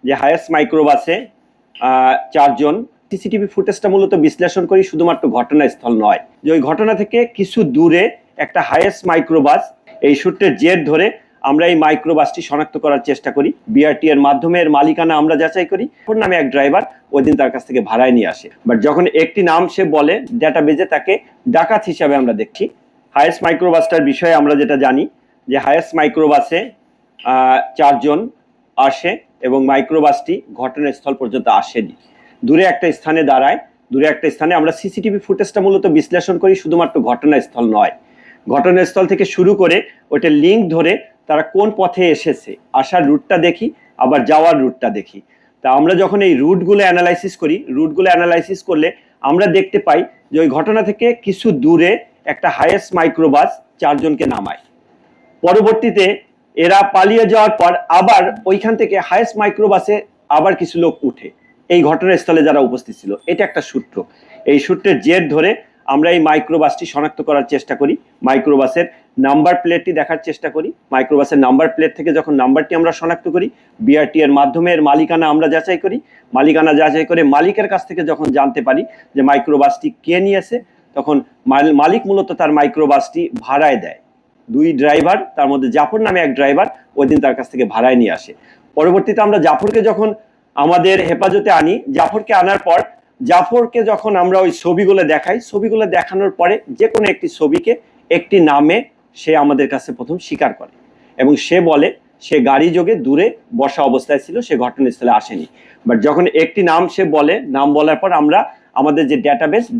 যে হায়েস মাইক্রোবাসে 4 জন সিসিটিভি ফুটেজটা মূলত বিশ্লেষণ করি শুধুমাত্র ঘটনাস্থল নয়, যে ওই ঘটনা থেকে কিছু দূরে একটা হায়েস মাইক্রোবাস, এই সূত্রের জের ধরে আমরা এই মাইক্রোবাসটি শনাক্ত করার চেষ্টা করি। বিআরটি এর মাধ্যমে এর মালিকানা আমরা যাচাই করি। ওর নামে এক ড্রাইভার ওই দিন তার কাছ থেকে ভাড়ায় নিয়ে আসে, বাট যখন একটি নাম সে বলে ডেটাবেজে তাকে ডাকাত হিসাবে আমরা দেখি। হায়েস মাইক্রোবাসটার বিষয়ে আমরা যেটা জানি যে হায়েস মাইক্রোবাসে 4 জন আসে এবং মাইক্রোবাসটি ঘটনাস্থল পর্যন্ত আসেনি, দূরে একটা স্থানে দাঁড়ায়। দূরে একটা স্থানে আমরা সিসিটিভি ফুটেজটা মূলত বিশ্লেষণ করি শুধুমাত্র ঘটনাস্থল নয়, ঘটনাস্থল থেকে শুরু করে ওইটা লিঙ্ক ধরে তারা কোন পথে এসেছে, আসার রুটটা দেখি, আবার যাওয়ার রুটটা দেখি। তা আমরা যখন এই রুটগুলো অ্যানালাইসিস করি, রুটগুলো অ্যানালাইসিস করলে আমরা দেখতে পাই যে ওই ঘটনা থেকে কিছু দূরে একটা হায়েস মাইক্রোবাস 4 জনকে নামায়। পরবর্তীতে এরা পালিয়ে যাওয়ার পর আবার ওইখান থেকে হায়েস মাইক্রোবাসে আবার কিছু লোক উঠে এই ঘটনাস্থলে যারা উপস্থিত ছিল। এটা একটা সূত্র। এই সূত্রের জের ধরে আমরা এই মাইক্রোবাসটি শনাক্ত করার চেষ্টা করি, মাইক্রোবাসের নাম্বার প্লেটটি দেখার চেষ্টা করি। মাইক্রোবাসের নাম্বার প্লেট থেকে যখন নাম্বারটি আমরা শনাক্ত করি, বিআরটি এর মাধ্যমে এর মালিকানা আমরা যাচাই করি। মালিকানা যাচাই করে মালিকের কাছ থেকে যখন জানতে পারি যে মাইক্রোবাসটি কে নিয়েছে, তখন মালিক মূলত তার মাইক্রোবাসটি ভাড়ায় দেয়। 2 ড্রাইভার, তার মধ্যে জাফর নামে এক ড্রাইভার ওই দিন তার কাছ থেকে ভাড়ায় নিয়ে আসে। পরবর্তীতে আমরা জাফরকে যখন আমাদের হেফাজতে আনি, জাফরকে আনার পর জাফরকে যখন আমরা ওই ছবিগুলো দেখাই, ছবিগুলো দেখানোর পরে যে কোনো একটি ছবিকে একটি নামে সে আমাদের কাছে প্রথম স্বীকার করে এবং সে বলে সে গাড়ি যোগে দূরে বসা অবস্থায় ছিল, সে ঘটনাস্থলে আসেনি। বাট যখন একটি নাম সে বলে, নাম বলার পর আমরা আমাদের যে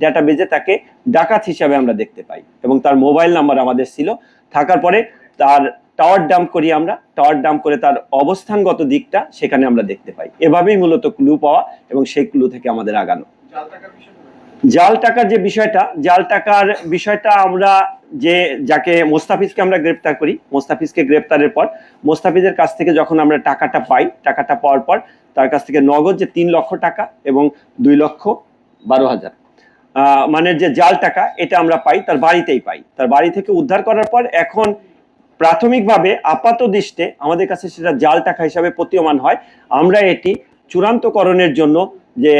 ডেটাবেজে তাকে ডাকাত হিসাবে আমরা দেখতে পাই এবং তার মোবাইল নাম্বার আমাদের ছিল। থাকার পরে তার টাওয়ার ডাম্প করি, আমরা টাওয়ার ডাম্প করে তার অবস্থানগত দিকটা সেখানে আমরা দেখতে পাই। এভাবেই মূলত ক্লু পাওয়া এবং সেই ক্লু থেকে আমাদের আগানো। জাল টাকার যে বিষয়টা, জাল টাকার বিষয়টা আমরা যাকে মোস্তাফিজকে আমরা গ্রেপ্তার করি, মোস্তাফিজকে গ্রেপ্তারের পর মোস্তাফিজের কাছ থেকে যখন আমরা টাকাটা পাই, টাকাটা পাওয়ার পর তার কাছ থেকে নগদ যে 3 লক্ষ টাকা এবং 2,12,000 মানে যে জাল টাকা, এটা আমরা পাই তার বাড়িতেই পাই। তার বাড়ি থেকে উদ্ধার করার পর এখন প্রাথমিকভাবে আপাত দৃষ্টে আমাদের কাছে সেটা জাল টাকা হিসাবে প্রতীয়মান হয়। আমরা এটি চূড়ান্তকরণের জন্য যে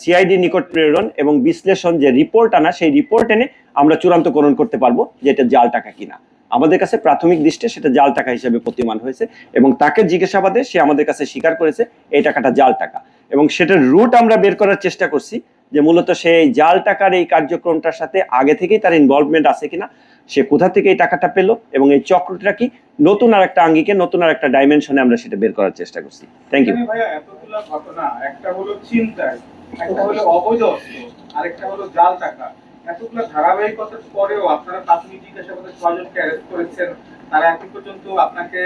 সিআইডি নিকট প্রেরণ এবং বিশ্লেষণ যে রিপোর্ট আনা, সেই রিপোর্ট এনে আমরা চূড়ান্তকরণ করতে পারবো যে এটা জাল টাকা কিনা। আমাদের কাছে প্রাথমিক দৃষ্টে সেটা জাল টাকা হিসেবে প্রতীয়মান হয়েছে এবং তাকে জিজ্ঞাসাবাদে সে আমাদের কাছে স্বীকার করেছে এই টাকাটা জাল টাকা এবং সেটার রুট আমরা বের করার চেষ্টা করছি যে মূলত সেই জাল টাকার এই কার্যক্রমটার সাথে আগে থেকেই তার ইনভলভমেন্ট আছে কিনা, সে কোথা থেকে এই টাকাটা পেল এবং এই চক্রটা কি নতুন আর একটা আঙ্গিকে, নতুন আর একটা ডাইমেনশনে আমরা সেটা বের করার চেষ্টা করছি। Thank you. ভাইয়া এতগুলো ঘটনা, একটা হলো ছিনতাই, একটা হলো অবৈধ অস্ত্র, আরেকটা হলো জাল টাকা, এতগুলো ধারাবাহিকতার পরেও আপনারা প্রাথমিক জিজ্ঞাসাবাদে 6 জনকে অ্যারেস্ট করেছেন, তারা এখন পর্যন্ত আপনাকে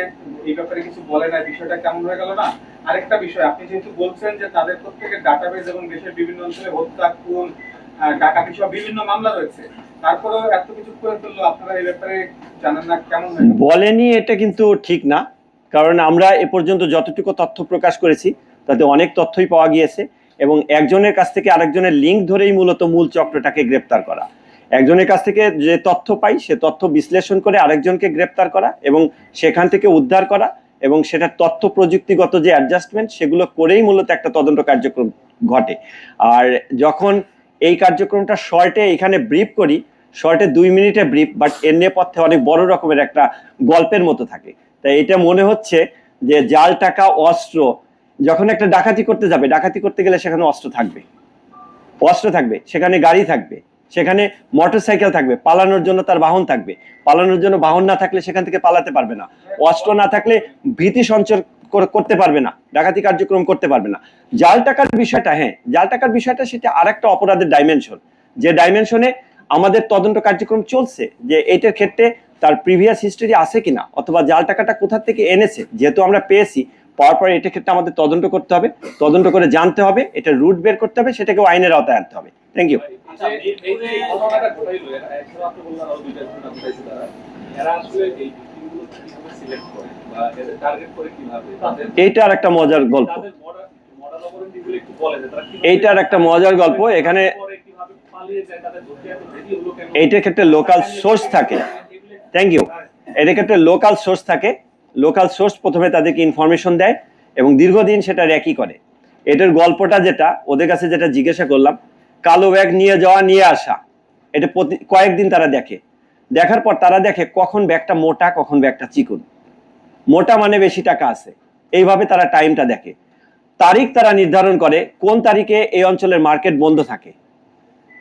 এই ব্যাপারে কিছু বলে না, বিষয়টা কেমন হয়ে গেল না? আরেকটা বিষয়, আপনি যেহেতু বলছেন যে তাদের প্রত্যেকের ডাটাবেজ এবং দেশের বিভিন্ন অঞ্চলে হত্যা, খুন, ডাকাতি সহ বিভিন্ন মামলা রয়েছে, তারপরেও এত কিছু করে ফেললো, আপনারা এই ব্যাপারে জানেন না, কেমন বলেনি? এটা কিন্তু ঠিক না, কারণ আমরা এ পর্যন্ত যতটুকু তথ্য প্রকাশ করেছি তাতে অনেক তথ্যই পাওয়া গিয়েছে এবং একজনের কাছ থেকে আরেকজনের লিঙ্ক ধরেই মূলত মূল চক্রটাকে গ্রেপ্তার করা। একজনের কাছ থেকে যে তথ্য পাই সে তথ্য বিশ্লেষণ করে আরেকজনকে গ্রেপ্তার করা এবং সেখান থেকে উদ্ধার করা এবং সেটার তথ্য প্রযুক্তিগত যে অ্যাডজাস্টমেন্ট সেগুলো করেই মূলত একটা তদন্ত কার্যক্রম ঘটে। আর যখন এই কার্যক্রমটা শর্টে এখানে ব্রিফ করি, শর্টে 2 মিনিটে ব্রিফ, বাট এর নেপথ্যে অনেক বড় রকমের একটা গল্পের মতো থাকে। তাই এটা মনে হচ্ছে যে জাল টাকা, অস্ত্র, যখন একটা ডাকাতি করতে যাবে, ডাকাতি করতে গেলে সেখানে অস্ত্র থাকবে, সেখানে গাড়ি থাকবে, সেখানে মোটরসাইকেল থাকবে, পালানোর জন্য তার বাহন থাকবে, পালানোর জন্য বাহন না থাকলে সেখান থেকে পালাতে পারবে না, অস্ত্র না থাকলে ভীতি সঞ্চার করতে পারবে না, ডাকাতি কার্যক্রম করতে পারবে না। জাল টাকার বিষয়টা, হ্যাঁ জাল টাকার বিষয়টা সেটা আরেকটা অপরাধের ডাইমেনশন, যে ডাইমেনশনে আমাদের তদন্ত কার্যক্রম চলছে যে এইটার ক্ষেত্রে তার প্রিভিয়াস হিস্টরি আছে কিনা অথবা জাল টাকাটা কোথা থেকে এনেছে। যেহেতু আমরা পেয়েছি, পাওয়ার পরে এটার ক্ষেত্রে আমাদের তদন্ত করতে হবে, তদন্ত করে জানতে হবে, এটা রুট বের করতে হবে, সেটাকে আইনের আওতায় আনতে হবে। Thank you. এইটার একটা মজার গল্প, এইটার একটা মজার গল্প এখানে। এইটার ক্ষেত্রে লোকাল সোর্স থাকে। Thank you. এটার ক্ষেত্রে লোকাল সোর্স থাকে। লোকাল সোর্স প্রথমে তাদেরকে ইনফরমেশন দেয় এবং দীর্ঘদিন সেটা একই করে। এটার গল্পটা যেটা, ওদের কাছে যেটা জিজ্ঞাসা করলাম, কালো ব্যাগ নিয়ে যাওয়া নিয়ে আসা, এটা কয়েকদিন তারা দেখে। দেখার পর তারা দেখে কখন ব্যাগটা মোটা, কখন ব্যাগটা চিকন। মোটা মানে বেশি টাকা আছে, এইভাবে তারা টাইমটা দেখে। তারিখ তারা নির্ধারণ করে কোন তারিখে এই অঞ্চলের মার্কেট বন্ধ থাকে,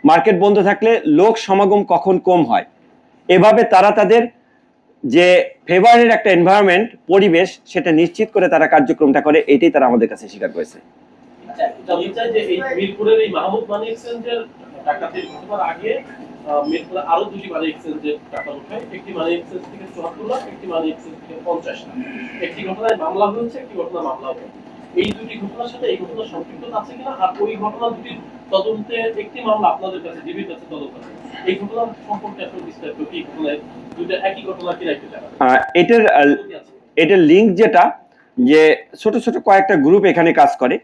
মার্কেট বন্ধ থাকলে লোক সমাগম কখন কম হয়। এভাবে তারা তাদের যে ফেভারের একটা এনভায়রনমেন্ট, পরিবেশ, সেটা নিশ্চিত করে তারা কার্যক্রমটা করে। এটাই তারা আমাদের কাছে স্বীকার করেছে। জানতে চাই যে এই মিরপুরের এই মাহমুদ মানি এক্সচেঞ্জের ডাকাতির ঘটনার আগে মিরপুরে আরো দুটি মানি এক্সচেঞ্জের টাকা উঠায়, একটি মানি এক্সচেঞ্জ থেকে ৭৪ লাখ, একটি মানি এক্সচেঞ্জ থেকে 50 লাখ। একটি ঘটনায় মামলা হয়েছে, একটি ঘটনা মামলা হয়নি। এই দুটি ঘটনার সাথে এই ঘটনার সম্পৃক্ততা আছে কিনা, আর ওই ঘটনা দুটির তদন্তে একটি মামলা আপনাদের কাছে, ডিবির কাছে তদন্ত আছে, এই ঘটনার সম্পর্কে আসলে বিস্তারিত কি, ঘটনায় দুইটা একই ঘটনা কিনা একটু জানাবেন। এটার লিঙ্ক যেটা, যে ছোট ছোট কয়েকটা গ্রুপ এখানে কাজ করে।